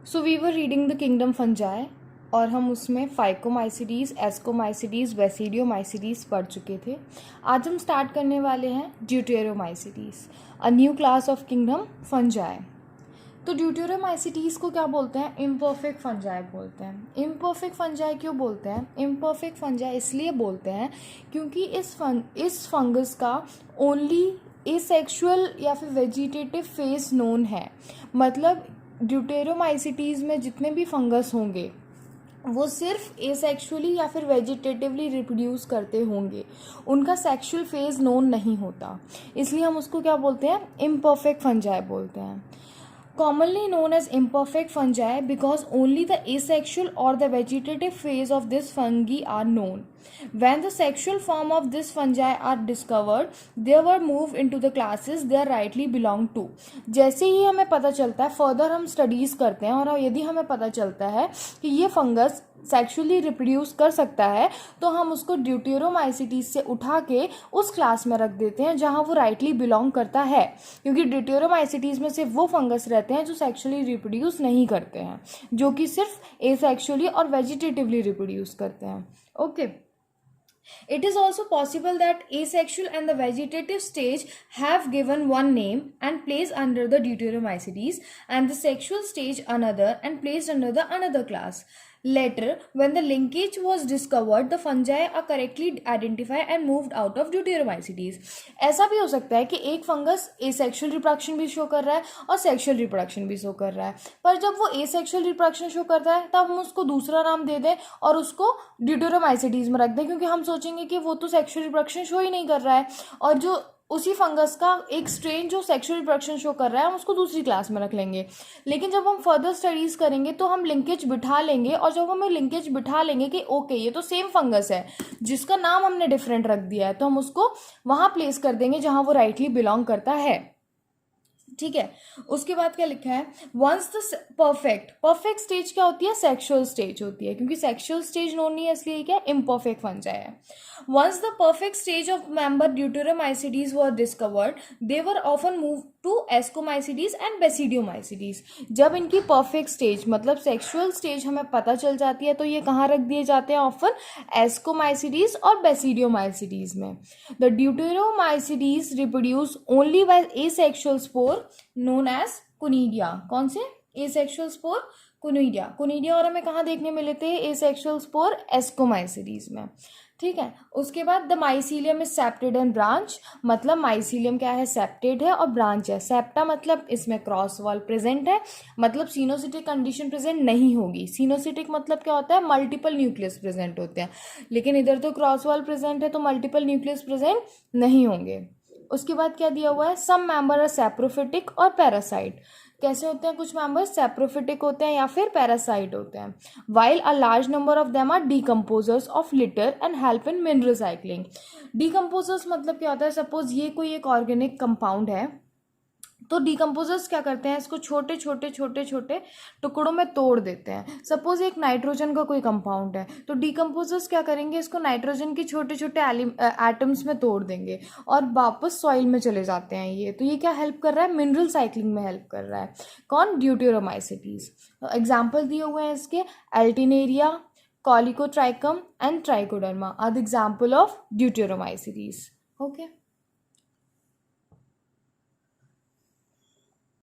So we were reading the kingdom fungi और हम उसमें फाइकोमाइसिडीज, एस्कोमाइसिडीज, बेसिडियोमाइसिडीज पढ़ चुके थे। आज हम स्टार्ट करने वाले हैं deuteromycetes, a new class of kingdom fungi. तो ड्यूटेरोमाइसिडीज को क्या बोलते हैं? इम्परफेक्ट फंजाई बोलते हैं। इम्परफेक्ट फंजाई क्यों बोलते हैं? इम्परफेक्ट फंजाई इसलिए बोलते हैं क्योंकि इस फंगस का ओनली एसेक्सुअल या फिर वेजिटेटिव फेज नोन है। मतलब ड्यूटेरोमाइसिटीज़ में जितने भी फंगस होंगे वो सिर्फ एसेक्सुअली या फिर वेजिटेटिवली रिप्रोड्यूस करते होंगे, उनका सेक्सुअल फेज नोन नहीं होता, इसलिए हम उसको क्या बोलते हैं? इम्परफेक्ट फंजाई बोलते हैं। Commonly known as imperfect fungi because only the asexual or the vegetative phase of this fungi are known. When the sexual form of this fungi are discovered, they were moved into the classes they rightly belong to. जैसे ही हमें पता चलता है, further हम studies करते हैं और यदि हमें पता चलता है कि ये फंगस सेक्सुअली रिप्रोड्यूस कर सकता है तो हम उसको ड्यूटेरोमाइसिटीज से उठा के उस क्लास में रख देते हैं जहां वो राइटली बिलोंग करता है, क्योंकि ड्यूटेरोमाइसिटीज में सिर्फ वो फंगस रहते हैं जो सेक्सुअली रिप्रोड्यूस नहीं करते हैं, जो कि सिर्फ एसेक्सुअली और वेजिटेटिवली रिप्रोड्यूस करते हैं। Okay. It is also possible that asexual and the vegetative stage have given one name and placed under the Deuteromycetes, and the sexual stage another and placed under the another class. Later, when the linkage was discovered, the fungi are correctly identified and moved out of Deuteromycetes. ऐसा भी हो सकता है कि एक fungus asexual reproduction भी show कर रहा है और सेक्सुअल रिप्रोडक्शन भी शो कर रहा है, पर जब वो एसेक्सुअल रिप्रोडक्शन शो करता है तब हम उसको दूसरा नाम दे दें और उसको ड्यूटेरोमाइसिटीज में रख दें, क्योंकि हम सोचेंगे कि वो तो सेक्सुअल रिप्रोडक्शन शो ही नहीं कर रहा है, और जो उसी फंगस का एक स्ट्रेन जो सेक्सुअल रिप्रोडक्शन शो कर रहा है हम उसको दूसरी क्लास में रख लेंगे। लेकिन जब हम फर्दर स्टडीज़ करेंगे तो हम लिंकेज बिठा लेंगे, और जब हम लिंकेज बिठा लेंगे कि ओके ये तो सेम फंगस है जिसका नाम हमने डिफरेंट रख दिया है, तो हम उसको वहाँ प्लेस कर देंगे जहाँ वो राइटली बिलोंग करता है। ठीक है। उसके बाद क्या लिखा है? वंस द परफेक्ट स्टेज क्या होती है? सेक्सुअल स्टेज होती है, क्योंकि सेक्सुअल स्टेज नोन नहीं है इसलिए क्या इम्परफेक्ट फंजाई है। Once the perfect stage of member deuteromycetes were discovered, they were often move to ascomycetes and basidiomycetes. जब इनकी परफेक्ट स्टेज मतलब सेक्सुअल स्टेज हमें पता चल जाती है तो ये कहाँ रख दिए जाते हैं? ऑफन एस्कोमाइसिडीज और बेसिडियोमाइसिडीज में। The deuteromycetes reproduce only by asexual spore known as conidia. कौन से? Asexual spore conidia. कोनिडिया और हमें कहाँ देखने मिले थे? एसेक्सुअल स्पोर एस्कोमाइसिडीज में। ठीक है। उसके बाद the mycelium is septate and branch, मतलब माइसीलियम क्या है? सेप्टेड है और ब्रांच है। सेप्टा मतलब इसमें क्रॉस वॉल प्रेजेंट है, मतलब सिनोसिटिक कंडीशन प्रेजेंट नहीं होगी। सिनोसिटिक मतलब क्या होता है? मल्टीपल न्यूक्लियस प्रेजेंट होते हैं, लेकिन इधर तो क्रॉस वॉल प्रेजेंट है तो मल्टीपल न्यूक्लियस प्रेजेंट नहीं होंगे। उसके बाद क्या दिया हुआ है? सम मेंबर आर सैप्रोफिटिक और पैरासाइट। कैसे होते हैं कुछ मेंबर्स? सैप्रोफिटिक होते हैं या फिर पैरासाइट होते हैं। While a large number of them are decomposers of litter and help in mineral cycling. Decomposers मतलब क्या होता है? सपोज ये कोई एक ऑर्गेनिक कंपाउंड है तो डीकम्पोजर्स क्या करते हैं? इसको छोटे छोटे छोटे छोटे टुकड़ों में तोड़ देते हैं। सपोज एक नाइट्रोजन का कोई कंपाउंड है तो डीकम्पोजर्स क्या करेंगे? इसको नाइट्रोजन के छोटे छोटे एटम्स में तोड़ देंगे और वापस सॉइल में चले जाते हैं ये। तो ये क्या हेल्प कर रहा है? मिनरल साइक्लिंग में हेल्प कर रहा है। कौन? ड्यूटेरोमाइसिटीज। एग्जाम्पल दिए हुए हैं इसके, Alternaria, Colletotrichum and Trichoderma are the example of deuteromycetes. Okay.